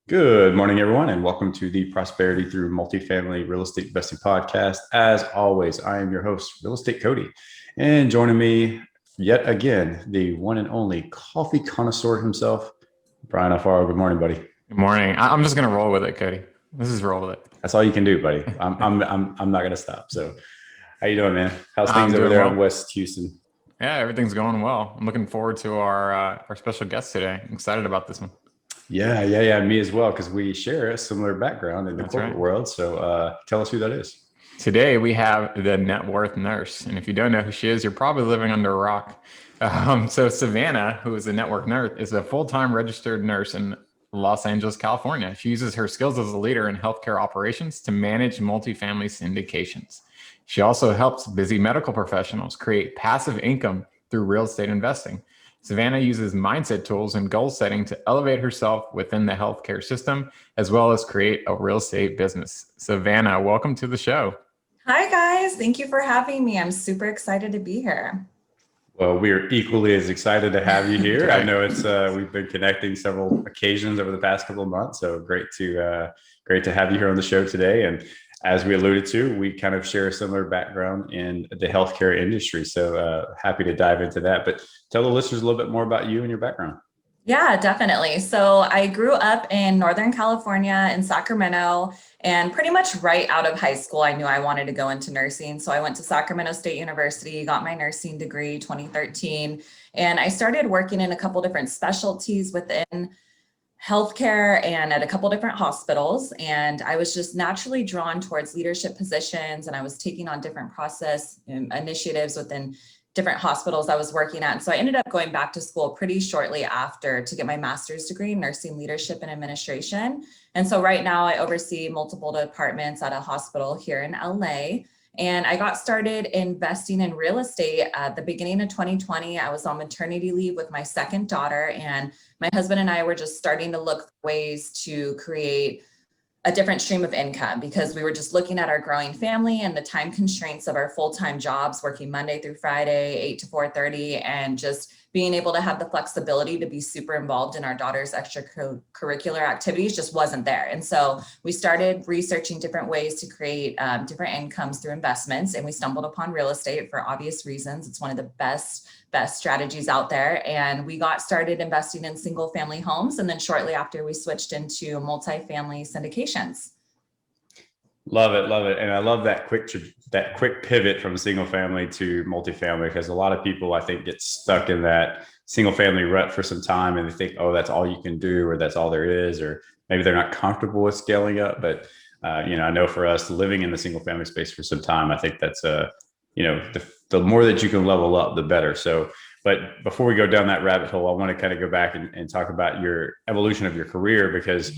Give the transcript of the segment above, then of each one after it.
Good morning, everyone, and welcome to the Prosperity Through Multifamily Real Estate Investing Podcast. As always, I am your host, Real Estate Cody, and joining me yet again, the one and only coffee connoisseur himself, Brian Alfaro. Good morning, buddy. Good morning. I'm just gonna roll with it, Cody. Let's just roll with it. That's all you can do, buddy. I'm not gonna stop. So, how you doing, man? How's things I'm over doing there well. in West Houston? Yeah, everything's going well. I'm looking forward to our special guest today. I'm excited about this one. Yeah. Me as well, because we share a similar background in the That's corporate right. world. So, tell us who that is. Today we have the Networth Nurse, and if you don't know who she is, you're probably living under a rock. So Savannah, who is a Networth Nurse, is a full-time registered nurse in Los Angeles, California. She uses her skills as a leader in healthcare operations to manage multifamily syndications. She also helps busy medical professionals create passive income through real estate investing. Savannah uses mindset tools and goal setting to elevate herself within the healthcare system, as well as create a real estate business. Savannah, welcome to the show. Hi, guys. Thank you for having me. I'm super excited to be here. Well, we're equally as excited to have you here. Okay. I know it's we've been connecting several occasions over the past couple of months, so great to have you here on the show today. And as we alluded to, we kind of share a similar background in the healthcare industry. So happy to dive into that. But tell the listeners a little bit more about you and your background. Yeah, definitely. So I grew up in Northern California in Sacramento, and pretty much right out of high school, I knew I wanted to go into nursing. So I went to Sacramento State University, got my nursing degree 2013, and I started working in a couple different specialties within healthcare and at a couple different hospitals. And I was just naturally drawn towards leadership positions, and I was taking on different process initiatives within different hospitals I was working at. And so I ended up going back to school pretty shortly after to get my master's degree in nursing leadership and administration. And so right now I oversee multiple departments at a hospital here in LA. And I got started investing in real estate at the beginning of 2020. I was on maternity leave with my second daughter, and my husband and I were just starting to look for ways to create a different stream of income, because we were just looking at our growing family and the time constraints of our full-time jobs, working Monday through Friday, 8 to 4:30, and just being able to have the flexibility to be super involved in our daughter's extracurricular activities just wasn't there. And so we started researching different ways to create different incomes through investments, and we stumbled upon real estate for obvious reasons. It's one of the best strategies out there. And we got started investing in single family homes. And then shortly after, we switched into multifamily syndications. Love it. And I love that quick pivot from single family to multifamily, because a lot of people, I think, get stuck in that single family rut for some time, and they think, oh, that's all you can do, or that's all there is, or maybe they're not comfortable with scaling up. But I know for us, living in the single family space for some time, I think that's the more that you can level up, the better. So, but before we go down that rabbit hole, I want to kind of go back and talk about your evolution of your career, because,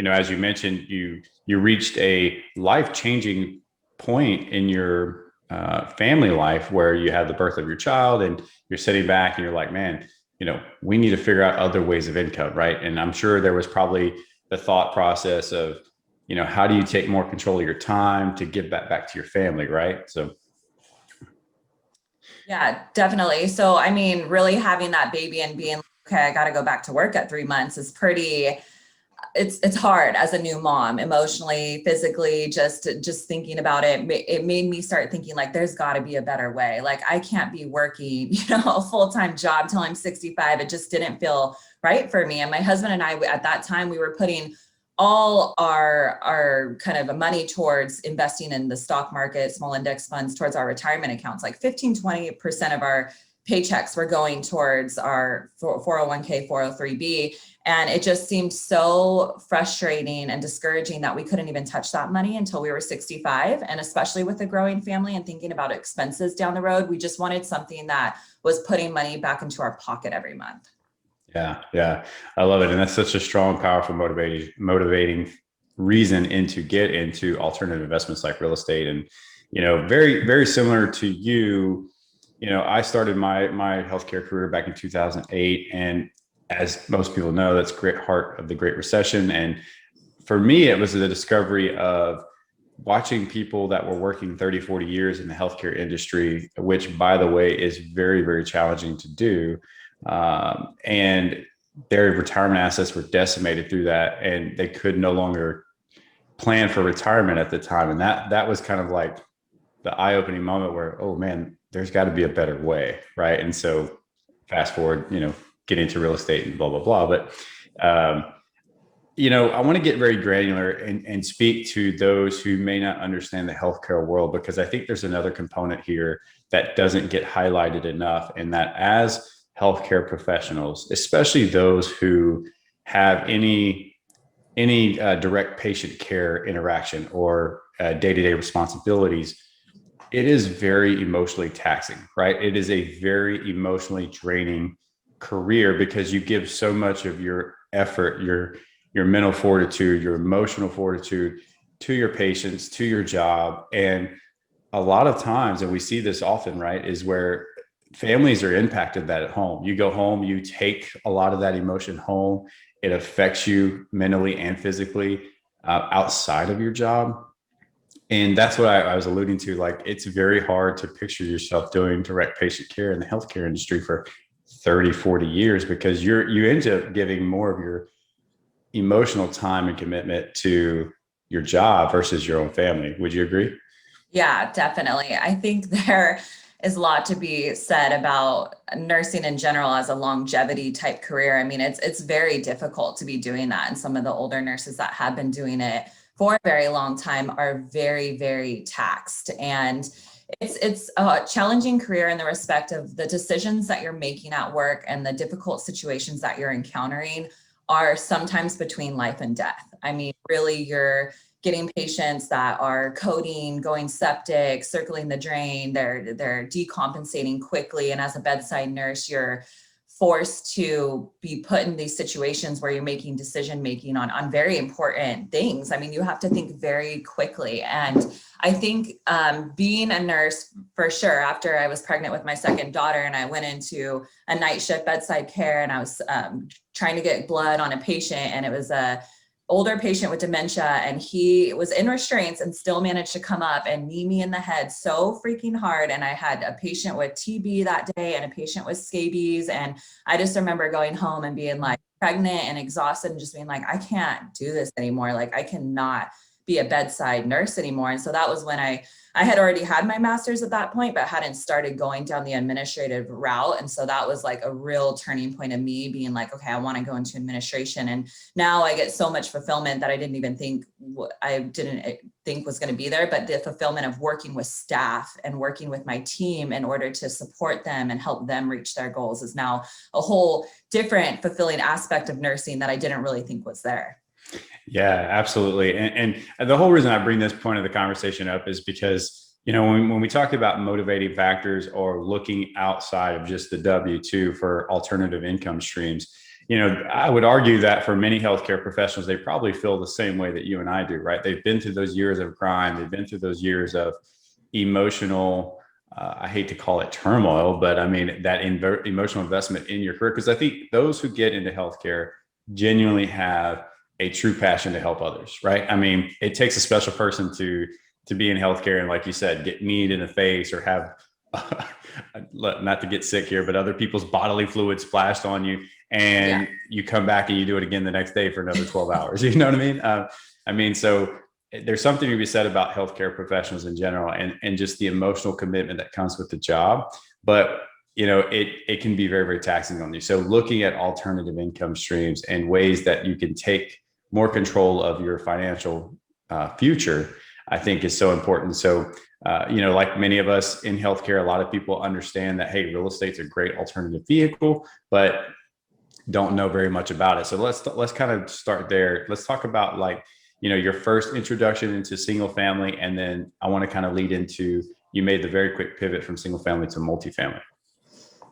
as you mentioned, you reached a life-changing point in your family life where you had the birth of your child, and you're sitting back and you're like, man, we need to figure out other ways of income, right? And I'm sure there was probably the thought process of, how do you take more control of your time to give that back to your family, right? So. Yeah, definitely. So, I mean, really having that baby and being, okay, I got to go back to work at 3 months is it's hard as a new mom, emotionally, physically, just thinking about it. It made me start thinking, like, there's got to be a better way. Like, I can't be working, a full-time job till I'm 65. It just didn't feel right for me. And my husband and I, at that time, we were putting all our kind of money towards investing in the stock market, small index funds, towards our retirement accounts. Like 15-20% of our paychecks were going towards our 401k, 403b. And it just seemed so frustrating and discouraging that we couldn't even touch that money until we were 65. And especially with a growing family and thinking about expenses down the road, we just wanted something that was putting money back into our pocket every month. Yeah. I love it. And that's such a strong, powerful, motivating reason to get into alternative investments like real estate. And, very, very similar to you, I started my healthcare career back in 2008. And as most people know, that's great heart of the Great Recession. And for me, it was the discovery of watching people that were working 30, 40 years in the healthcare industry, which, by the way, is very, very challenging to do. And their retirement assets were decimated through that, and they could no longer plan for retirement at the time. And that was kind of like the eye-opening moment where, oh man, there's got to be a better way, right? And so fast forward, getting into real estate and blah blah blah. But I want to get very granular and speak to those who may not understand the healthcare world, because I think there's another component here that doesn't get highlighted enough, and that as healthcare professionals, especially those who have any direct patient care interaction or day-to-day responsibilities, it is very emotionally taxing, right? It is a very emotionally draining career because you give so much of your effort, your mental fortitude, your emotional fortitude to your patients, to your job. And a lot of times, and we see this often, right, is where families are impacted that at home. You go home, you take a lot of that emotion home. It affects you mentally and physically outside of your job. And that's what I was alluding to. Like, it's very hard to picture yourself doing direct patient care in the healthcare industry for 30, 40 years, because you end up giving more of your emotional time and commitment to your job versus your own family. Would you agree? Yeah, definitely. I think there is a lot to be said about nursing in general as a longevity type career. I mean, it's very difficult to be doing that. And some of the older nurses that have been doing it for a very long time are very, very taxed. And it's a challenging career in the respect of the decisions that you're making at work and the difficult situations that you're encountering are sometimes between life and death. I mean, really, you're getting patients that are coding, going septic, circling the drain, they're decompensating quickly. And as a bedside nurse, you're forced to be put in these situations where you're making decision making on very important things. I mean, you have to think very quickly. And I think being a nurse, for sure, after I was pregnant with my second daughter and I went into a night shift bedside care and I was trying to get blood on a patient, and it was a older patient with dementia, and he was in restraints and still managed to come up and knee me in the head so freaking hard. And I had a patient with TB that day and a patient with scabies. And I just remember going home and being like pregnant and exhausted and just being like, I can't do this anymore. Like, I cannot be a bedside nurse anymore. And so that was when I had already had my master's at that point, but hadn't started going down the administrative route. And so that was like a real turning point of me being like, okay, I want to go into administration. And now I get so much fulfillment that I didn't think was going to be there, but the fulfillment of working with staff and working with my team in order to support them and help them reach their goals is now a whole different fulfilling aspect of nursing that I didn't really think was there. Yeah, absolutely. And the whole reason I bring this point of the conversation up is because, when we talk about motivating factors or looking outside of just the W-2 for alternative income streams, I would argue that for many healthcare professionals, they probably feel the same way that you and I do, right? They've been through those years of crime. They've been through those years of emotional, I hate to call it turmoil, but I mean, that emotional investment in your career. Because I think those who get into healthcare genuinely have a true passion to help others, right? I mean, it takes a special person to be in healthcare and, like you said, get kneed in the face or have not to get sick here, but other people's bodily fluids splashed on you, and you come back and you do it again the next day for another 12 hours. You know what I mean? So there's something to be said about healthcare professionals in general and just the emotional commitment that comes with the job. But it can be very, very taxing on you. So looking at alternative income streams and ways that you can take more control of your financial future, I think is so important. So, like many of us in healthcare, a lot of people understand that, hey, real estate's a great alternative vehicle, but don't know very much about it. So let's kind of start there. Let's talk about your first introduction into single family. And then I want to kind of lead into, you made the very quick pivot from single family to multifamily.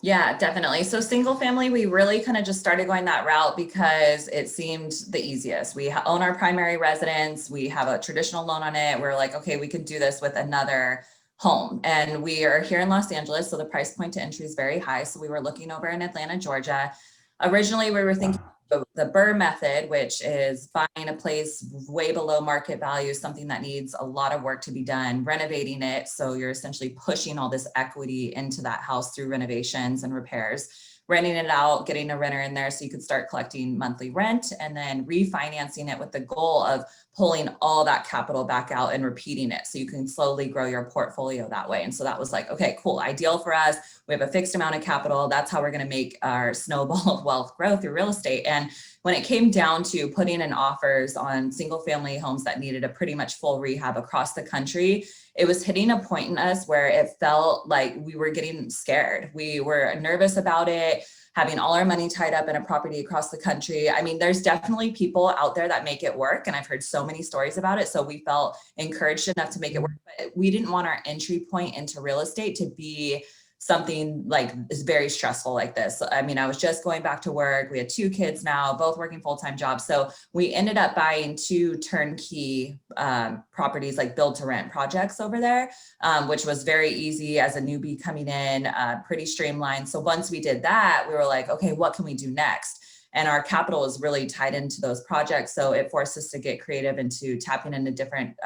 Yeah, definitely. So single family, we really kind of just started going that route because it seemed the easiest. We own our primary residence. We have a traditional loan on it. We're like, okay, we could do this with another home. And we are here in Los Angeles, so the price point to entry is very high. So we were looking over in Atlanta, Georgia. Originally, we were thinking the BRRRR method, which is buying a place way below market value, something that needs a lot of work to be done, renovating it. So you're essentially pushing all this equity into that house through renovations and repairs. renting it out, getting a renter in there so you could start collecting monthly rent, and then refinancing it with the goal of pulling all that capital back out and repeating it so you can slowly grow your portfolio that way. And so that was like, okay, cool, ideal for us. We have a fixed amount of capital. That's how we're going to make our snowball of wealth grow through real estate. And when it came down to putting in offers on single family homes that needed a pretty much full rehab across the country, it was hitting a point in us where it felt like we were getting scared. We were nervous about it, having all our money tied up in a property across the country. I mean, there's definitely people out there that make it work. And I've heard so many stories about it. So we felt encouraged enough to make it work, but we didn't want our entry point into real estate to be something like is very stressful like this. I mean, I was just going back to work. We had 2 kids now, both working full-time jobs. So we ended up buying 2 turnkey properties, like build to rent projects over there, which was very easy as a newbie coming in, pretty streamlined. So once we did that, we were like, okay, what can we do next? And our capital is really tied into those projects. So it forced us to get creative into tapping into different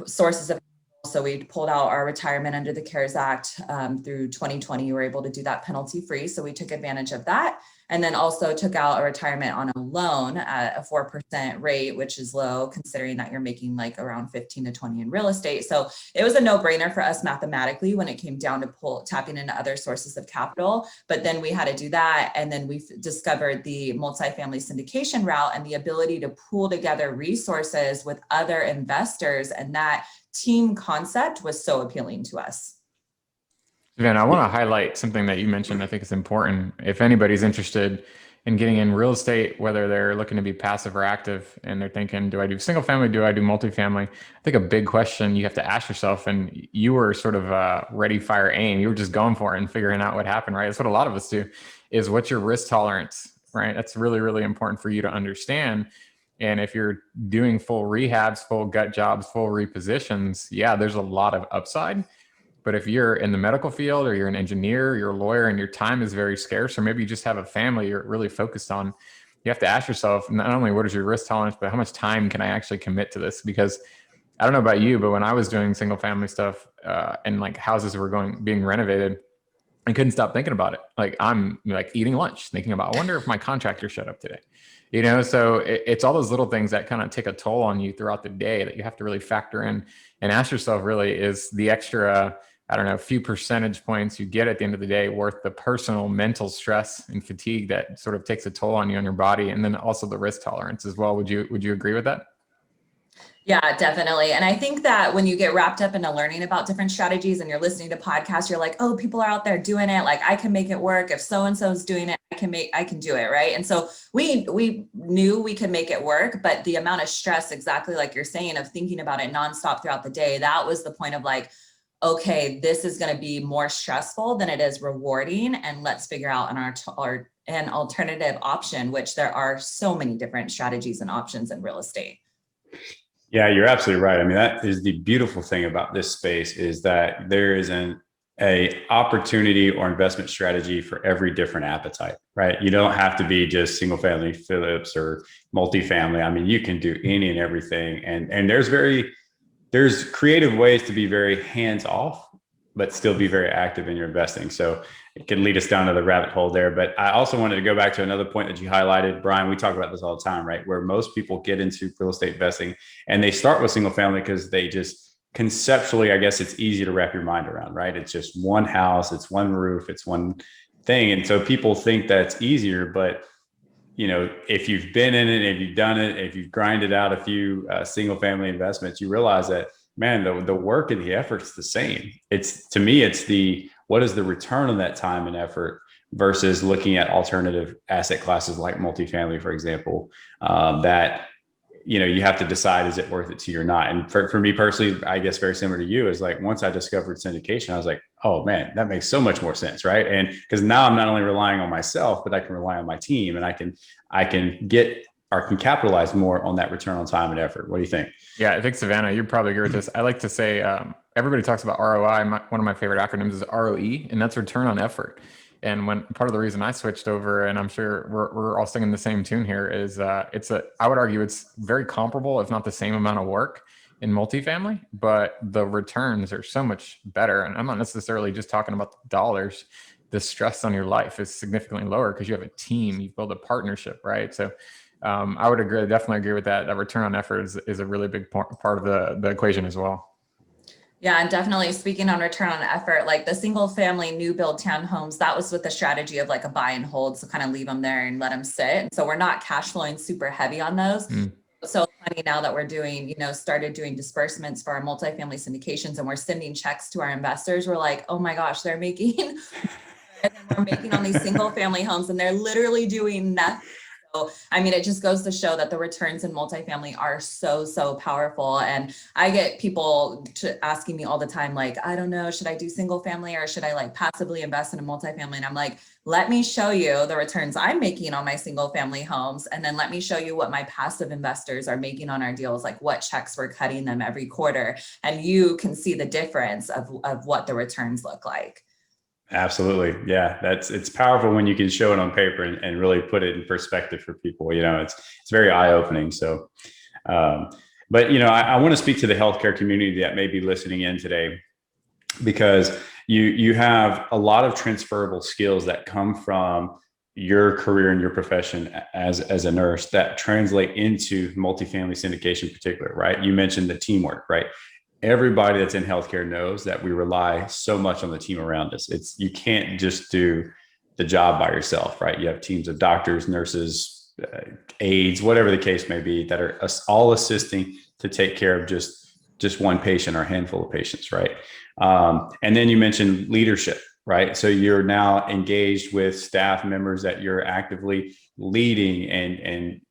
sources of. So we pulled out our retirement under the CARES Act through 2020. We were able to do that penalty free. So we took advantage of that. And then also took out a retirement on a loan at a 4% rate, which is low considering that you're making like around 15 to 20 in real estate. So it was a no-brainer for us mathematically when it came down to tapping into other sources of capital. But then we had to do that. And then we discovered the multifamily syndication route and the ability to pool together resources with other investors. And that team concept was so appealing to us. Savannah, I want to highlight something that you mentioned. I think it's important. If anybody's interested in getting in real estate, whether they're looking to be passive or active, and they're thinking, do I do single family? Do I do multifamily? I think a big question you have to ask yourself, and you were sort of ready, fire, aim. You were just going for it and figuring out what happened, right? That's what a lot of us do, is what's your risk tolerance, right? That's really, really important for you to understand. And if you're doing full rehabs, full gut jobs, full repositions, yeah, there's a lot of upside. But if you're in the medical field or you're an engineer, you're a lawyer, and your time is very scarce, or maybe you just have a family you're really focused on, you have to ask yourself, not only what is your risk tolerance, but how much time can I actually commit to this? Because I don't know about you, but when I was doing single family stuff and like houses were being renovated, I couldn't stop thinking about it. Like I'm like eating lunch, thinking about, I wonder if my contractor showed up today. You know, so it's all those little things that kind of take a toll on you throughout the day that you have to really factor in and ask yourself, really, is the extra, I don't know, a few percentage points you get at the end of the day worth the personal mental stress and fatigue that sort of takes a toll on you and your body, and then also the risk tolerance as well. Would you agree with that? Yeah, definitely. And I think that when you get wrapped up into learning about different strategies and you're listening to podcasts, you're like, oh, people are out there doing it. Like I can make it work. If so-and-so is doing it, I can do it. Right. And so we knew we could make it work, but the amount of stress, exactly like you're saying, of thinking about it nonstop throughout the day, that was the point of like, okay, this is going to be more stressful than it is rewarding. And let's figure out an alternative option, which there are so many different strategies and options in real estate. Yeah, you're absolutely right. I mean, that is the beautiful thing about this space, is that there is a opportunity or investment strategy for every different appetite, right? You don't have to be just single family flips or multifamily. I mean, you can do any and everything. And there's creative ways to be very hands off, but still be very active in your investing. So it can lead us down to the rabbit hole there. But I also wanted to go back to another point that you highlighted, Brian. We talk about this all the time, right? Where most people get into real estate investing and they start with single family because they just conceptually, I guess it's easy to wrap your mind around, right? It's just one house, it's one roof, it's one thing. And so people think that's easier, but you know, if you've been in it, if you've done it, if you've grinded out a few single family investments, you realize that, man, the work and the effort is the same. To me, it's what is the return on that time and effort versus looking at alternative asset classes like multifamily, for example, that, you know, you have to decide, is it worth it to you or not? And for me personally, I guess very similar to you, is like, once I discovered syndication, I was like, oh man, that makes so much more sense, right? And because now I'm not only relying on myself, but I can rely on my team, and I can capitalize more on that return on time and effort. What do you think? Yeah, I think, Savannah, you're probably agree with this. I like to say, everybody talks about ROI. One of my favorite acronyms is ROE, and that's return on effort. And part of the reason I switched over, and I'm sure we're all singing the same tune here, is I would argue it's very comparable, if not the same amount of work in multifamily, but the returns are so much better. And I'm not necessarily just talking about the dollars. the stress on your life is significantly lower because you have a team, you build a partnership, right? So I would definitely agree with that. That return on effort is a really big part of the equation as well. Yeah, and definitely speaking on return on effort, like the single family new build townhomes, that was with the strategy of like a buy and hold. So kind of leave them there and let them sit. And so we're not cash flowing super heavy on those. So funny now that we're doing, started doing disbursements for our multifamily syndications and we're sending checks to our investors. We're like, oh my gosh, they're making, and then we're making on these single family homes and they're literally doing nothing. So, I mean, it just goes to show that the returns in multifamily are so powerful. And I get people asking me all the time, like, I don't know, should I do single family or should I like passively invest in a multifamily? And I'm like, let me show you the returns I'm making on my single family homes. And then let me show you what my passive investors are making on our deals, like what checks we're cutting them every quarter. And you can see the difference of what the returns look like. Absolutely. Yeah. It's powerful when you can show it on paper and really put it in perspective for people. It's very eye opening. So, but I want to speak to the healthcare community that may be listening in today, because you have a lot of transferable skills that come from your career and your profession as a nurse that translate into multifamily syndication in particular, right? You mentioned the teamwork, right? Everybody that's in healthcare knows that we rely so much on the team around us. You can't just do the job by yourself, right? You have teams of doctors, nurses, aides, whatever the case may be, that are all assisting to take care of just one patient or a handful of patients, right? And then you mentioned leadership, right? So you're now engaged with staff members that you're actively leading and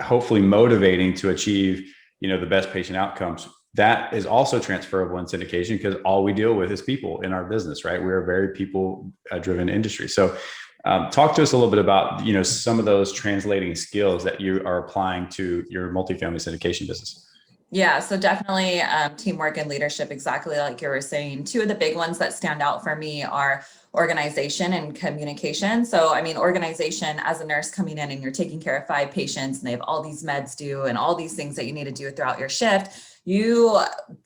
hopefully motivating to achieve the best patient outcomes. That is also transferable in syndication because all we deal with is people in our business, right? We're a very people-driven industry. So talk to us a little bit about, some of those translating skills that you are applying to your multifamily syndication business. Yeah, so definitely teamwork and leadership, exactly like you were saying. Two of the big ones that stand out for me are organization and communication. So, I mean, organization as a nurse coming in and you're taking care of 5 patients and they have all these meds due and all these things that you need to do throughout your shift, you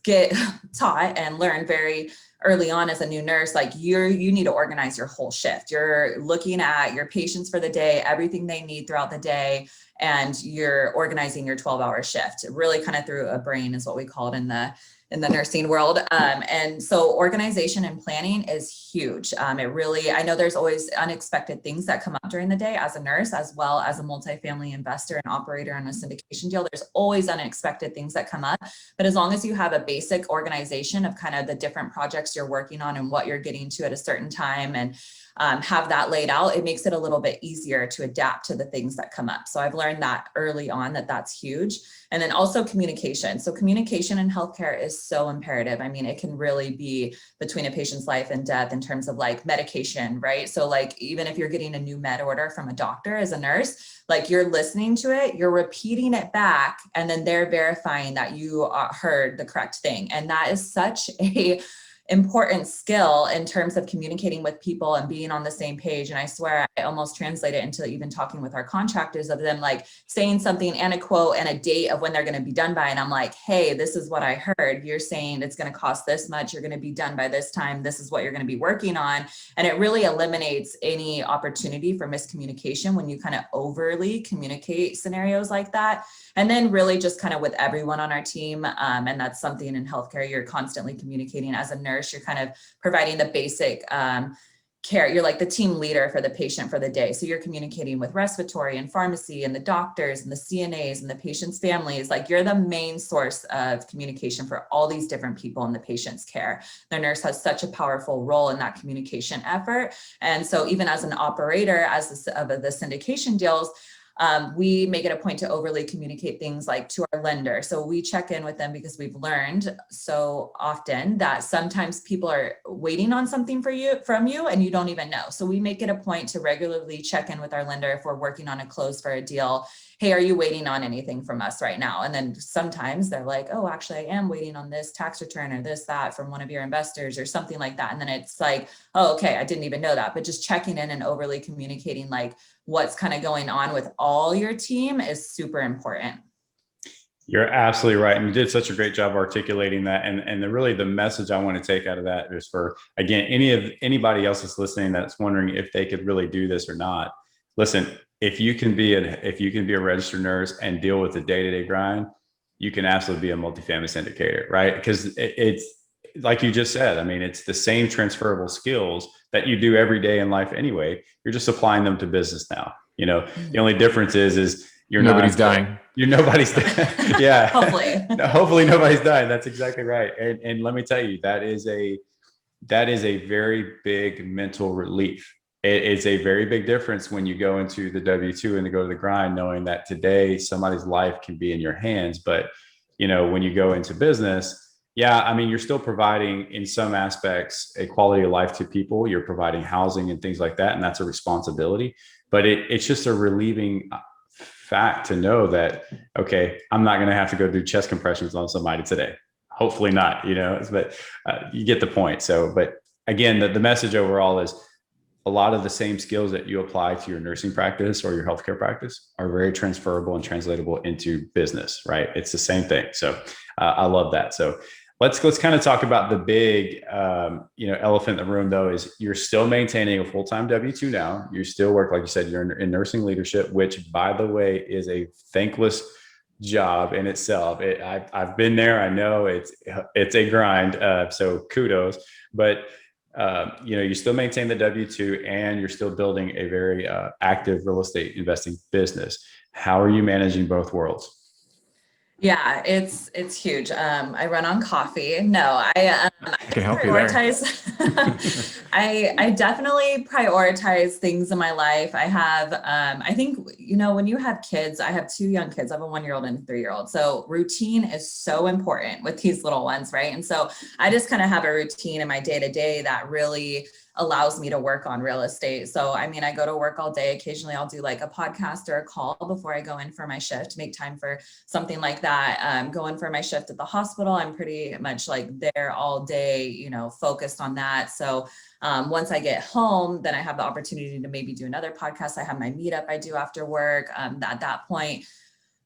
get taught and learn very early on as a new nurse, like you need to organize your whole shift. You're looking at your patients for the day, everything they need throughout the day, and you're organizing your 12-hour shift. Really kind of through a brain is what we call it in the nursing world. And so organization and planning is huge. I know there's always unexpected things that come up during the day as a nurse, as well as a multifamily investor and operator on a syndication deal. There's always unexpected things that come up. But as long as you have a basic organization of kind of the different projects you're working on and what you're getting to at a certain time and have that laid out, it makes it a little bit easier to adapt to the things that come up. So I've learned that early on that's huge. And then also communication. So communication in healthcare is so imperative. I mean, it can really be between a patient's life and death in terms of like medication, right? So like, even if you're getting a new med order from a doctor as a nurse, like you're listening to it, you're repeating it back, and then they're verifying that you heard the correct thing. And that is such a important skill in terms of communicating with people and being on the same page. And I swear I almost translate it into even talking with our contractors of them like saying something and a quote and a date of when they're going to be done by. And I'm like, hey, this is what I heard. You're saying it's going to cost this much. You're going to be done by this time. This is what you're going to be working on. And it really eliminates any opportunity for miscommunication when you kind of overly communicate scenarios like that. And then really just kind of with everyone on our team. And that's something in healthcare, you're constantly communicating as a nurse, you're kind of providing the basic care. You're like the team leader for the patient for the day. So you're communicating with respiratory and pharmacy and the doctors and the CNAs and the patient's families. Like you're the main source of communication for all these different people in the patient's care. The nurse has such a powerful role in that communication effort. And so even as an operator, of the syndication deals, we make it a point to overly communicate things like to our lender. So we check in with them because we've learned so often that sometimes people are waiting on something from you and you don't even know. So we make it a point to regularly check in with our lender if we're working on a close for a deal. Hey, are you waiting on anything from us right now? And then sometimes they're like, oh, actually, I am waiting on this tax return or that from one of your investors or something like that. And then it's like, oh, okay, I didn't even know that. But just checking in and overly communicating like what's kind of going on with all your team is super important. You're absolutely right. And you did such a great job articulating that. And really the message I want to take out of that is for, again, anybody else that's listening that's wondering if they could really do this or not. Listen, if you can be a registered nurse and deal with the day-to-day grind, you can absolutely be a multifamily syndicator, right? Because it's like you just said, I mean, it's the same transferable skills that you do every day in life anyway. You're just applying them to business now. The only difference is Nobody's dying. You're nobody's yeah. Hopefully. Hopefully nobody's dying. That's exactly right. And let me tell you, that is a very big mental relief. It's a very big difference when you go into the W-2 and to go to the grind, knowing that today somebody's life can be in your hands. But when you go into business, yeah, I mean, you're still providing in some aspects a quality of life to people. You're providing housing and things like that, and that's a responsibility. But it's just a relieving fact to know that, okay, I'm not going to have to go do chest compressions on somebody today. Hopefully not, but you get the point. So, but again, the message overall is a lot of the same skills that you apply to your nursing practice or your healthcare practice are very transferable and translatable into business, right? It's the same thing. So I love that. So let's kind of talk about the big, elephant in the room though, is you're still maintaining a full-time W-2 now. You still work, like you said, you're in nursing leadership, which by the way, is a thankless job in itself. I've been there. I know it's a grind. So kudos, but you still maintain the W-2 and you're still building a very active real estate investing business. How are you managing both worlds? Yeah, it's huge. I run on coffee. No, I can help prioritize. I definitely prioritize things in my life. I have, I think, when you have kids, I have 2 young kids. I have a 1-year-old and a 3-year-old. So routine is so important with these little ones, right? And so I just kind of have a routine in my day-to-day that really allows me to work on real estate. So, I mean, I go to work all day. Occasionally I'll do like a podcast or a call before I go in for my shift, make time for something like that. Going for my shift at the hospital, I'm pretty much like there all day, focused on that. So once I get home, then I have the opportunity to maybe do another podcast. I have my meetup I do after work. At that point,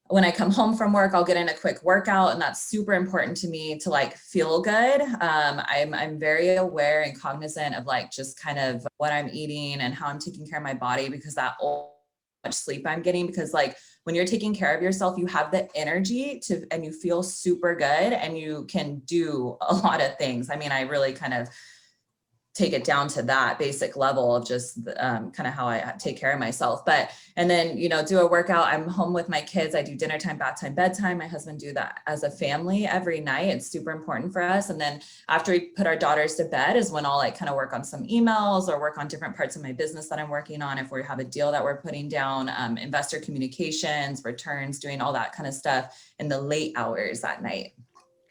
when I come home from work, I'll get in a quick workout, and that's super important to me to like feel good. I'm very aware and cognizant of like just kind of what I'm eating and how I'm taking care of my body, because that much sleep I'm getting, because like when you're taking care of yourself, you have the energy and you feel super good and you can do a lot of things. I mean, I really kind of take it down to that basic level of just kind of how I take care of myself. And then, do a workout. I'm home with my kids. I do dinner time, bath time, bedtime. My husband do that as a family every night. It's super important for us. And then after we put our daughters to bed is when I'll like kind of work on some emails or work on different parts of my business that I'm working on. If we have a deal that we're putting down, investor communications, returns, doing all that kind of stuff in the late hours at night.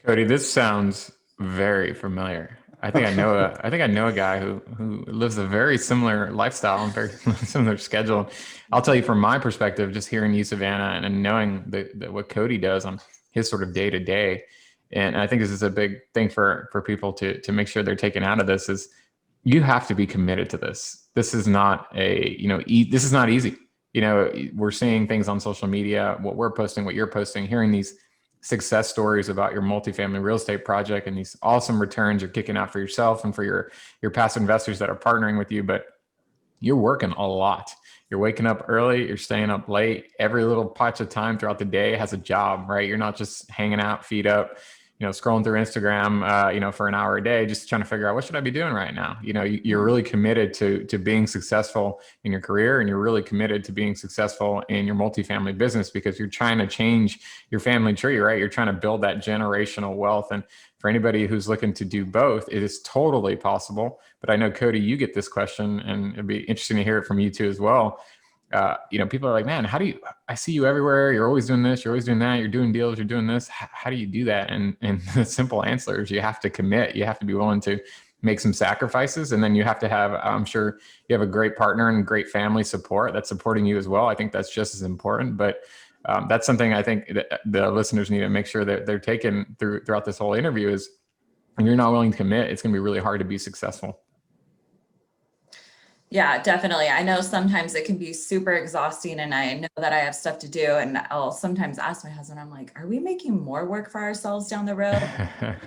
Cody, this sounds very familiar. I think I know a guy who lives a very similar lifestyle and very similar schedule. I'll tell you from my perspective, just hearing you, Savannah, and knowing that what Cody does on his sort of day to day. And I think this is a big thing for people to make sure they're taken out of this, is you have to be committed to this. This is not this is not easy. We're seeing things on social media, what we're posting, what you're posting, hearing these success stories about your multifamily real estate project and these awesome returns you're kicking out for yourself and for your passive investors that are partnering with you. But you're working a lot. You're waking up early, you're staying up late. Every little patch of time throughout the day has a job, right? You're not just hanging out, feet up, scrolling through Instagram, for an hour a day, just trying to figure out what should I be doing right now. You're really committed to being successful in your career, and you're really committed to being successful in your multifamily business, because you're trying to change your family tree, right? You're trying to build that generational wealth. And for anybody who's looking to do both, it is totally possible. But I know, Cody, you get this question, and it'd be interesting to hear it from you too as well. People are like, man, I see you everywhere. You're always doing this. You're always doing that. You're doing deals. You're doing this. How do you do that? And the simple answer is you have to commit. You have to be willing to make some sacrifices. And then you have to have, I'm sure you have a great partner and great family support that's supporting you as well. I think that's just as important. But that's something I think that the listeners need to make sure that they're taking throughout this whole interview is, when you're not willing to commit, it's going to be really hard to be successful. Yeah, definitely. I know sometimes it can be super exhausting and I know that I have stuff to do. And I'll sometimes ask my husband, I'm like, are we making more work for ourselves down the road?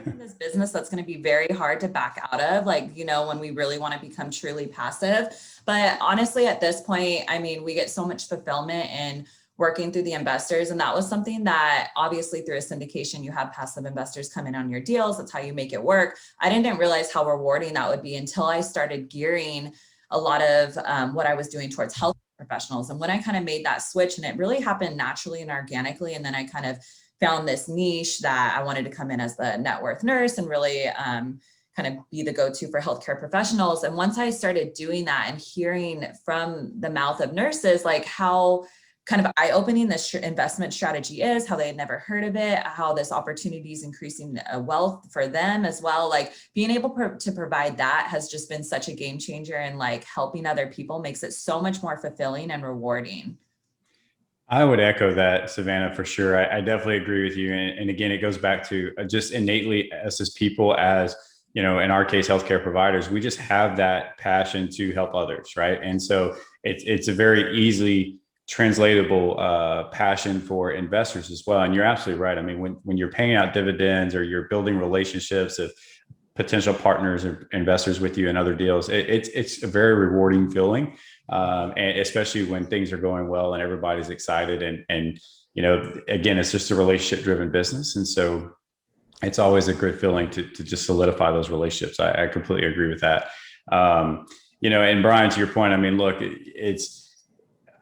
In this business that's going to be very hard to back out of, like, when we really want to become truly passive. But honestly, at this point, I mean, we get so much fulfillment in working through the investors. And that was something that obviously through a syndication, you have passive investors come in on your deals. That's how you make it work. I didn't realize how rewarding that would be until I started gearing a lot of what I was doing towards health professionals. And when I kind of made that switch, and it really happened naturally and organically, and then I kind of found this niche that I wanted to come in as the Networth Nurse and really kind of be the go-to for healthcare professionals. And once I started doing that and hearing from the mouth of nurses, like how kind of eye-opening this investment strategy is, how they had never heard of it, how this opportunity is increasing wealth for them as well. Like being able to provide that has just been such a game changer, and like helping other people makes it so much more fulfilling and rewarding. I would echo that, Savannah, for sure. I definitely agree with you. And again, it goes back to just innately us as people, as in our case, healthcare providers, we just have that passion to help others, right? And so it's a very easily translatable passion for investors as well. And you're absolutely right. I mean, when you're paying out dividends or you're building relationships of potential partners or investors with you in other deals, it's a very rewarding feeling, and especially when things are going well and everybody's excited. And again, it's just a relationship driven business, and so it's always a good feeling to just solidify those relationships. I completely agree with that. And Brian, to your point, I mean, look,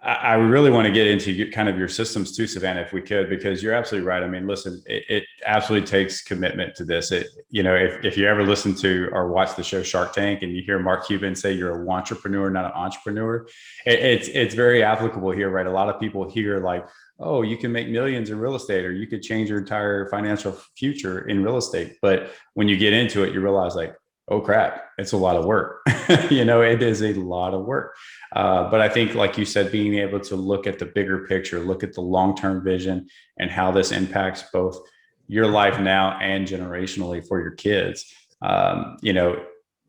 I really want to get into kind of your systems too, Savannah, if we could, because you're absolutely right. I mean, listen, it absolutely takes commitment to this. If you ever listen to or watch the show Shark Tank and you hear Mark Cuban say you're a wantrepreneur, not an entrepreneur, it's very applicable here, right? A lot of people hear like, oh, you can make millions in real estate, or you could change your entire financial future in real estate. But when you get into it, you realize like, oh crap, it's a lot of work. It is a lot of work. But I think, like you said, being able to look at the bigger picture, look at the long-term vision and how this impacts both your life now and generationally for your kids.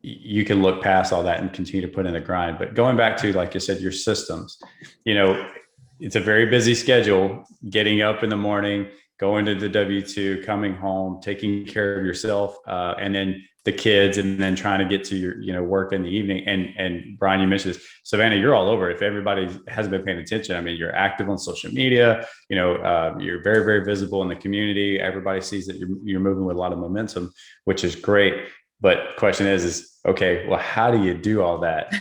You can look past all that and continue to put in the grind. But going back to, like you said, your systems, it's a very busy schedule, getting up in the morning, going to the W-2, coming home, taking care of yourself, and then the kids, and then trying to get to your, work in the evening. And Brian, you mentioned this. Savannah, you're all over. If everybody hasn't been paying attention, I mean, you're active on social media, you're very, very visible in the community. Everybody sees that you're moving with a lot of momentum, which is great. But the question is, okay, well, how do you do all that,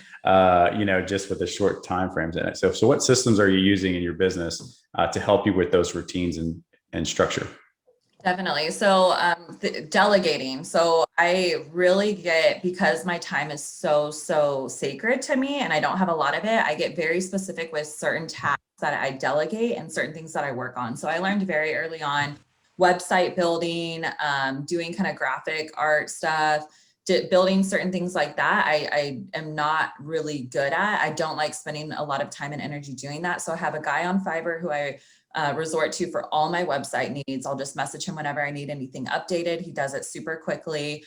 just with the short time frames in it? So what systems are you using in your business to help you with those routines and structure? Definitely. So delegating. So I really get, because my time is so sacred to me and I don't have a lot of it, I get very specific with certain tasks that I delegate and certain things that I work on. So I learned very early on website building, doing kind of graphic art stuff, building certain things like that. I am not really good at. I don't like spending a lot of time and energy doing that. So I have a guy on Fiverr who I resort to for all my website needs. I'll just message him whenever I need anything updated. He does it super quickly.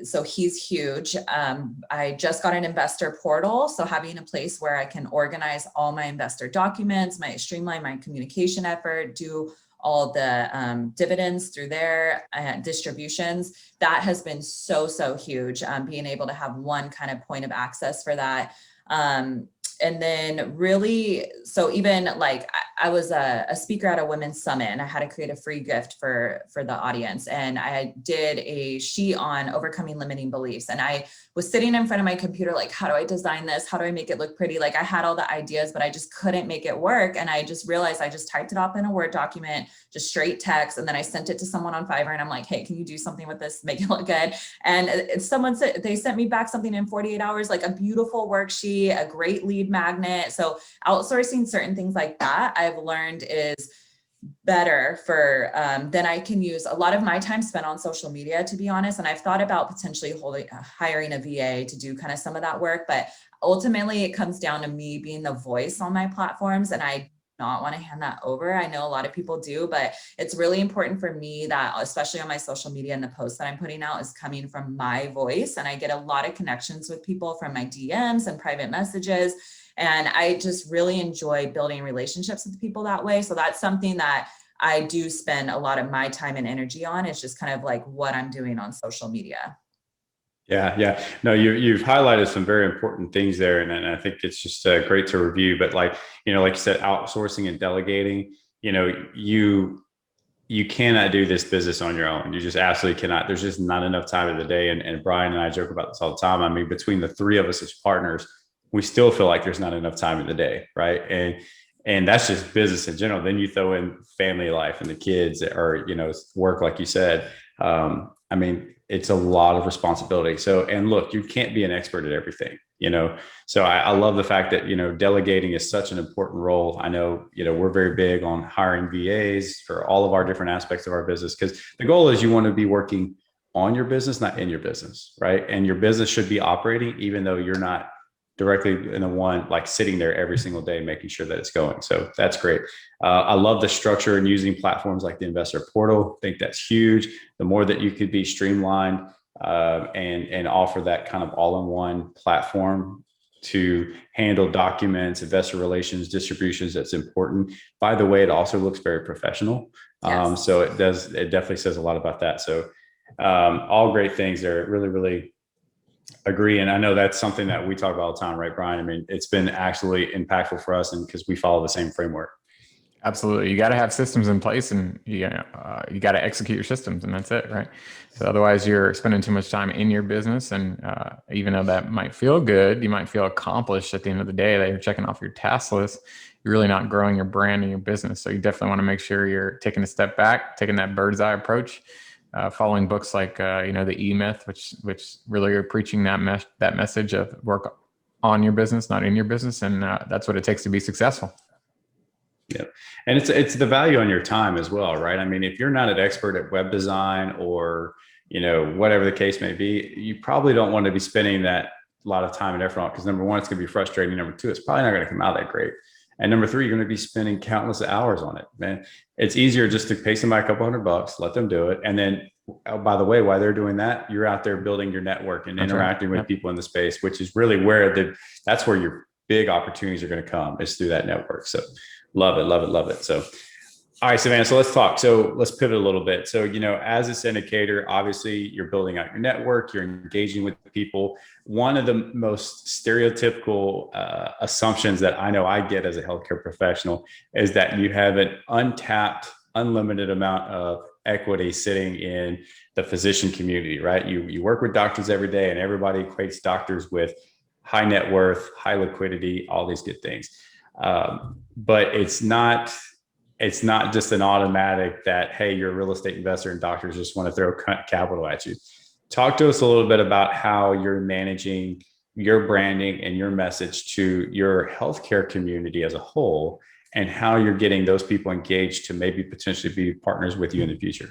So he's huge. I just got an investor portal. So having a place where I can organize all my investor documents, streamline my communication effort, do all the dividends through their distributions, that has been so huge. Being able to have one kind of point of access for that. And then really, so even like I was a speaker at a women's summit and I had to create a free gift for the audience. And I did a sheet on overcoming limiting beliefs. And I was sitting in front of my computer, like, how do I design this? How do I make it look pretty? Like I had all the ideas, but I just couldn't make it work. And I just realized I just typed it up in a Word document, just straight text. And then I sent it to someone on Fiverr and I'm like, hey, can you do something with this? Make it look good. And they sent me back something in 48 hours, like a beautiful worksheet, a great lead magnet. So outsourcing certain things like that, I've learned is better for, then I can use a lot of my time spent on social media, to be honest. And I've thought about potentially hiring a VA to do kind of some of that work, but ultimately it comes down to me being the voice on my platforms. And I not want to hand that over. I know a lot of people do, but it's really important for me that, especially on my social media and the posts that I'm putting out, is coming from my voice. And I get a lot of connections with people from my DMs and private messages. And I just really enjoy building relationships with people that way. So that's something that I do spend a lot of my time and energy on. It's just kind of like what I'm doing on social media. Yeah, yeah. No, you've highlighted some very important things there, and I think it's just great to review. But like like you said, outsourcing and delegating. You cannot do this business on your own. You just absolutely cannot. There's just not enough time in the day. And Brian and I joke about this all the time. I mean, between the three of us as partners, we still feel like there's not enough time in the day, right? And that's just business in general. Then you throw in family life and the kids, or work, like you said. I mean, it's a lot of responsibility. So, and look, you can't be an expert at everything, So I love the fact that, delegating is such an important role. I know, we're very big on hiring VAs for all of our different aspects of our business, because the goal is you want to be working on your business, not in your business, right? And your business should be operating, even though you're not directly in the one, like sitting there every single day, making sure that it's going. So that's great. I love the structure and using platforms like the investor portal. I think that's huge. The more that you could be streamlined and offer that kind of all-in-one platform to handle documents, investor relations, distributions, that's important. By the way, it also looks very professional. Yes. So it definitely says a lot about that. So all great things there. Really, really agree. And I know that's something that we talk about all the time, right, Brian? I mean, it's been actually impactful for us, and because we follow the same framework. Absolutely. You got to have systems in place, and you got to execute your systems, and that's it, right? So otherwise you're spending too much time in your business. And even though that might feel good, you might feel accomplished at the end of the day that you're checking off your task list, you're really not growing your brand and your business. So you definitely want to make sure you're taking a step back, taking that bird's eye approach, following books like, the E-Myth, which really are preaching that message of work on your business, not in your business. And that's what it takes to be successful. Yeah. And it's the value on your time as well, right? I mean, if you're not an expert at web design or, whatever the case may be, you probably don't want to be spending that a lot of time and effort on, because number one, it's going to be frustrating. Number two, it's probably not going to come out that great. And number three, you're going to be spending countless hours on it, man. It's easier just to pay somebody a couple $100, let them do it. And then, oh, by the way, while they're doing that, you're out there building your network and interacting with people in the space, which is really where that's where your big opportunities are going to come, is through that network. So love it, love it, love it. So, all right, Savannah, so let's talk. So let's pivot a little bit. So, as a syndicator, obviously you're building out your network, you're engaging with people. One of the most stereotypical assumptions that I know I get as a healthcare professional is that you have an untapped, unlimited amount of equity sitting in the physician community, right? You work with doctors every day, and everybody equates doctors with high net worth, high liquidity, all these good things. But it's not just an automatic that, hey, you're a real estate investor and doctors just want to throw capital at you. Talk to us a little bit about how you're managing your branding and your message to your healthcare community as a whole, and how you're getting those people engaged to maybe potentially be partners with you in the future.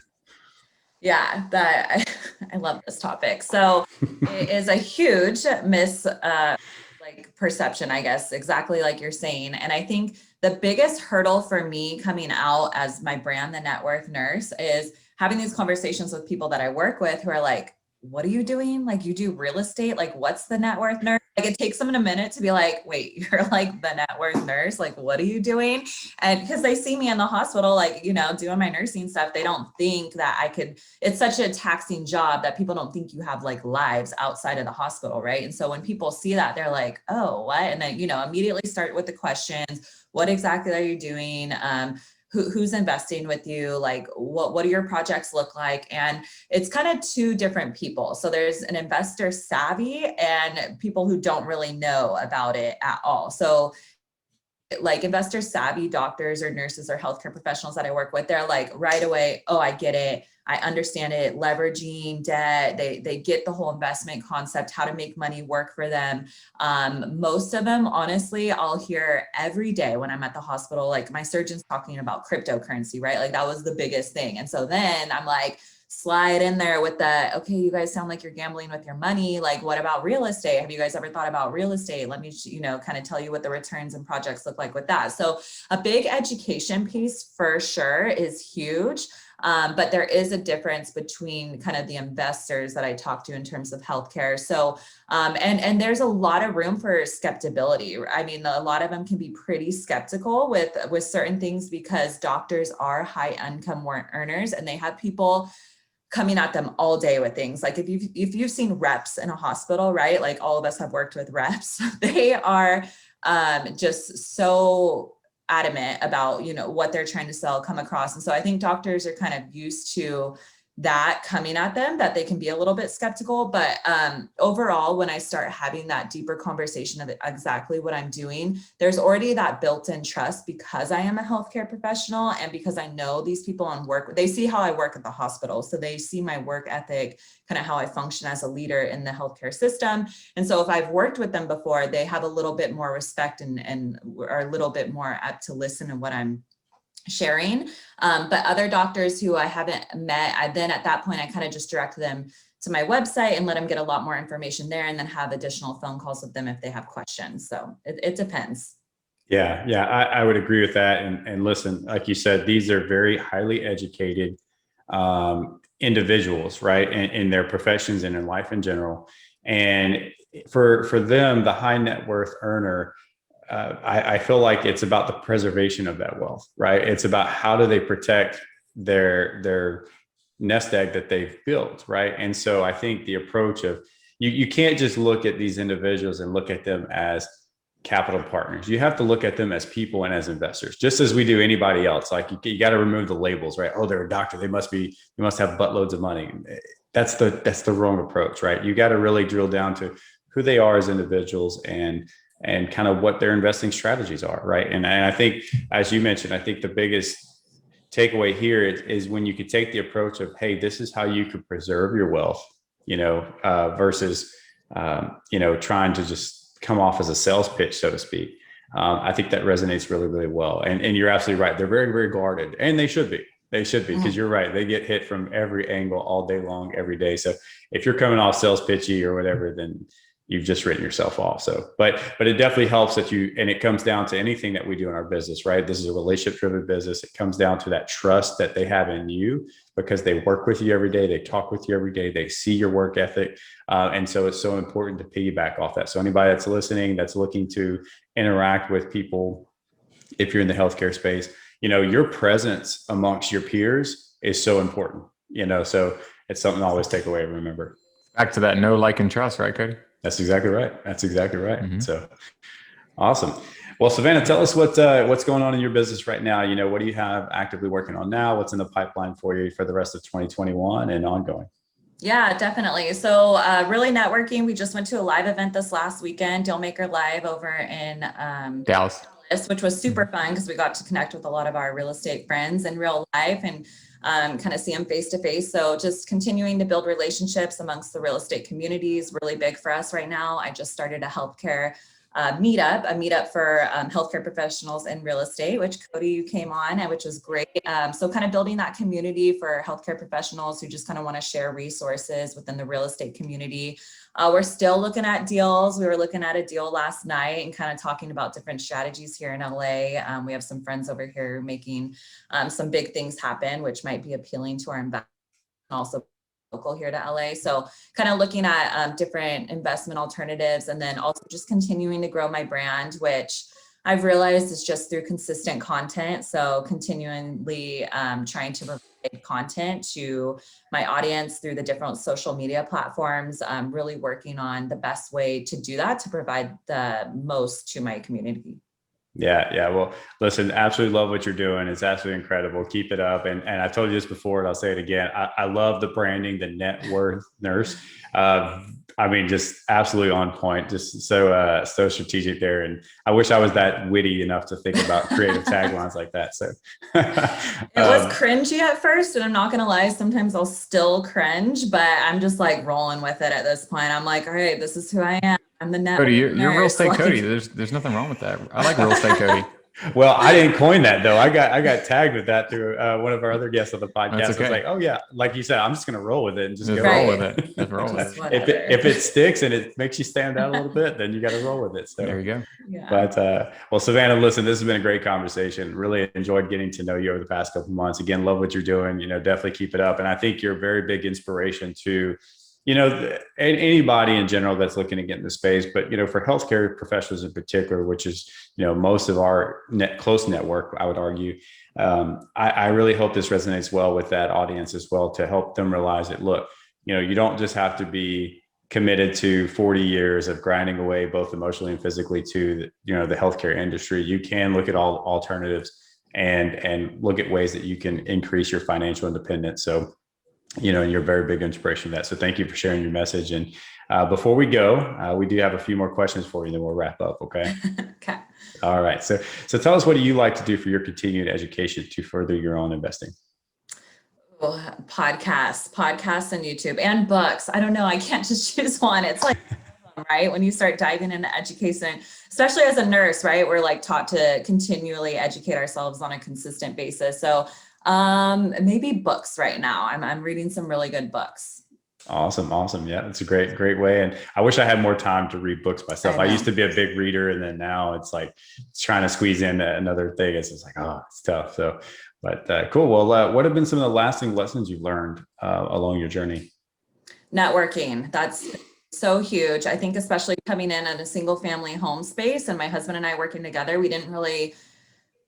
Yeah, I love this topic. So it is a huge perception, I guess, exactly like you're saying. And I think the biggest hurdle for me coming out as my brand, the Networth Nurse, is having these conversations with people that I work with who are like, what are you doing? Like, you do real estate? Like, what's the Networth Nurse? Like, it takes them a minute to be like, wait, you're like the Networth Nurse? Like, what are you doing? And because they see me in the hospital, like, doing my nursing stuff, they don't think that it's such a taxing job that people don't think you have like lives outside of the hospital, right? And so when people see that, they're like, oh, what? And then, immediately start with the questions. What exactly are you doing? Who's investing with you? Like, what do your projects look like? And it's kind of two different people. So there's an investor savvy and people who don't really know about it at all. So like investor savvy doctors or nurses or healthcare professionals that I work with, they're like right away, oh, I get it. I understand it. Leveraging debt. They get the whole investment concept, how to make money work for them. Most of them, honestly, I'll hear every day when I'm at the hospital, like my surgeon's talking about cryptocurrency, right? Like that was the biggest thing. And so then I'm like, slide in there with the, okay, you guys sound like you're gambling with your money. Like, what about real estate? Have you guys ever thought about real estate? Let me, kind of tell you what the returns and projects look like with that. So a big education piece for sure is huge. But there is a difference between kind of the investors that I talk to in terms of healthcare. So, and there's a lot of room for skepticism. I mean, a lot of them can be pretty skeptical with certain things because doctors are high income earners and they have people coming at them all day with things. Like if you've seen reps in a hospital, right? Like all of us have worked with reps. They are just so adamant about, what they're trying to sell, come across. And so I think doctors are kind of used to that coming at them, that they can be a little bit skeptical. But overall, when I start having that deeper conversation of exactly what I'm doing, there's already that built-in trust because I am a healthcare professional and because I know these people on work, they see how I work at the hospital. So they see my work ethic, kind of how I function as a leader in the healthcare system. And so if I've worked with them before, they have a little bit more respect and are a little bit more apt to listen to what I'm sharing. But other doctors who I haven't met, then at that point, I kind of just direct them to my website and let them get a lot more information there and then have additional phone calls with them if they have questions. So it depends. Yeah, I would agree with that. And listen, like you said, these are very highly educated individuals, right? In their professions and in life in general. And for them, the high net worth earner, I feel like it's about the preservation of that wealth, right? It's about how do they protect their nest egg that they've built, right? And so I think the approach of you can't just look at these individuals and look at them as capital partners. You have to look at them as people and as investors, just as we do anybody else. Like you got to remove the labels, right? Oh, they're a doctor. They must have buttloads of money. That's the wrong approach, right? You got to really drill down to who they are as individuals and kind of what their investing strategies are, right? And I think, as you mentioned, I think the biggest takeaway here is when you could take the approach of, hey, this is how you could preserve your wealth, versus, trying to just come off as a sales pitch, so to speak. I think that resonates really, really well. And you're absolutely right. They're very, very guarded, and they should be. They should be, because you're right. They get hit from every angle all day long, every day. So if you're coming off sales pitchy or whatever, then you've just written yourself off. So, but it definitely helps that and it comes down to anything that we do in our business, right? This is a relationship driven business. It comes down to that trust that they have in you because they work with you every day. They talk with you every day. They see your work ethic. And so it's so important to piggyback off that. So anybody that's listening, that's looking to interact with people, if you're in the healthcare space, your presence amongst your peers is so important, so it's something to always take away and remember. Back to that know, like, and trust, right, Cody? That's exactly right. Mm-hmm. So awesome. Well, Savannah, tell us what's going on in your business right now. What do you have actively working on now? What's in the pipeline for you for the rest of 2021 and ongoing? Yeah, definitely. So really networking. We just went to a live event this last weekend, Dealmaker Live over in Dallas, which was super fun because we got to connect with a lot of our real estate friends in real life and kind of see them face to face. So just continuing to build relationships amongst the real estate community is really big for us right now. I just started a healthcare meetup for healthcare professionals in real estate, which Cody, you came on, which was great. So kind of building that community for healthcare professionals who just kind of want to share resources within the real estate community. We're still looking at deals. We were looking at a deal last night and kind of talking about different strategies here in LA. We have some friends over here making some big things happen, which might be appealing to our investors, also local here to LA. So kind of looking at different investment alternatives, and then also just continuing to grow my brand, which I've realized is just through consistent content. So continually trying to provide content to my audience through the different social media platforms, really working on the best way to do that to provide the most to my community. Yeah. Well, listen, absolutely love what you're doing. It's absolutely incredible. Keep it up. And I told you this before, and I'll say it again. I love the branding, the Networth Nurse. Just absolutely on point, just so strategic there. And I wish I was that witty enough to think about creative taglines like that. So it was cringy at first, and I'm not going to lie. Sometimes I'll still cringe, but I'm just like rolling with it at this point. I'm like, all right, this is who I am. I'm the Networth Cody, you're real estate like, Cody. There's nothing wrong with that. I like real estate Cody. Well, I didn't coin that though. I got tagged with that through one of our other guests on the podcast. That's I was okay. like, oh yeah, like you said, I'm just gonna roll with it and just Just go. roll Right. with it. Just roll with Just it. whatever. If it sticks and it makes you stand out a little bit, then you got to roll with it. So There you go. Yeah. But well, Savannah, listen, this has been a great conversation. Really enjoyed getting to know you over the past couple of months. Again, love what you're doing. Definitely keep it up. And I think you're a very big inspiration to, anybody in general that's looking to get in the space. But for healthcare professionals in particular, which is most of our close network, I would argue. I really hope this resonates well with that audience as well, to help them realize that, look, you don't just have to be committed to 40 years of grinding away both emotionally and physically to the healthcare industry. You can look at all alternatives and look at ways that you can increase your financial independence. So and you're a very big inspiration of that. So thank you for sharing your message. And before we go, we do have a few more questions for you, then we'll wrap up. Okay. Okay. All right. So tell us, what do you like to do for your continued education to further your own investing? Podcasts and YouTube and books. I don't know. I can't just choose one. It's like, right. When you start diving into education, especially as a nurse, right, we're like taught to continually educate ourselves on a consistent basis. So maybe books right now. I'm reading some really good books. Awesome. Yeah, that's a great way. And I wish I had more time to read books myself. I used to be a big reader, and then now it's like trying to squeeze in another thing. It's just like, oh, it's tough. So, but cool. Well, what have been some of the lasting lessons you've learned along your journey? Networking. That's so huge. I think especially coming in a single family home space, and my husband and I working together, we didn't really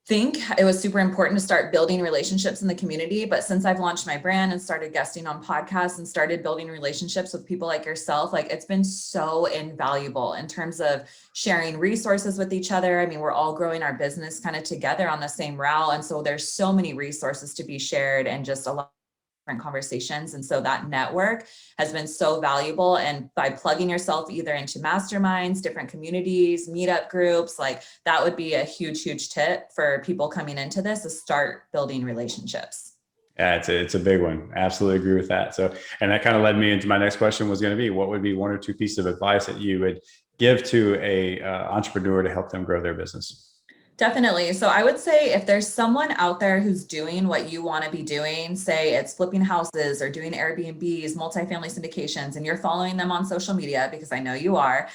think it was super important to start building relationships in the community. But since I've launched my brand and started guesting on podcasts and started building relationships with people like yourself, like it's been so invaluable in terms of sharing resources with each other. I mean, we're all growing our business kind of together on the same route. And so there's so many resources to be shared and just a lot of different conversations. And so that network has been so valuable. And by plugging yourself either into masterminds, different communities, meetup groups, like that would be a huge tip for people coming into this, is start building relationships. Yeah, it's a big one. Absolutely agree with that. So, and that kind of led me into my next question, was going to be, what would be one or two pieces of advice that you would give to a entrepreneur to help them grow their business? Definitely. So I would say if there's someone out there who's doing what you want to be doing, say it's flipping houses or doing Airbnbs, multifamily syndications, and you're following them on social media, because I know you are,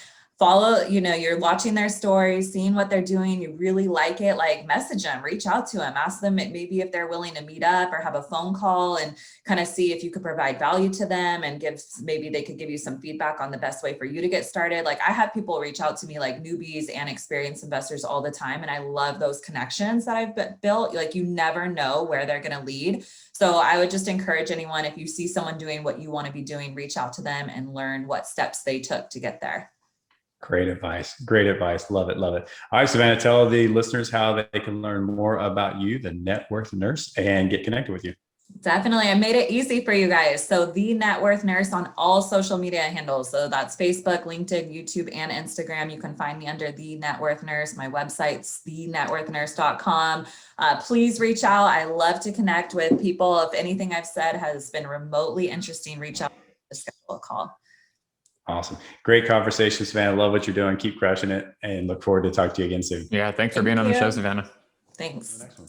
you're watching their stories, seeing what they're doing, you really like it, like message them, reach out to them, ask them maybe if they're willing to meet up or have a phone call and kind of see if you could provide value to them, and maybe they could give you some feedback on the best way for you to get started. Like I have people reach out to me, like newbies and experienced investors, all the time. And I love those connections that I've built. Like you never know where they're going to lead. So I would just encourage anyone, if you see someone doing what you want to be doing, reach out to them and learn what steps they took to get there. Great advice. Love it. All right, Savannah, tell the listeners how they can learn more about you, the Networth Nurse, and get connected with you. Definitely. I made it easy for you guys. So the Networth Nurse on all social media handles. So that's Facebook, LinkedIn, YouTube, and Instagram. You can find me under the Networth Nurse. My website's thenetworthnurse.com. Please reach out. I love to connect with people. If anything I've said has been remotely interesting, reach out to schedule a call. Awesome. Great conversation, Savannah. Love what you're doing. Keep crushing it, and look forward to talking to you again soon. Yeah. Thanks for being on the show, Savannah. Thanks. Next one.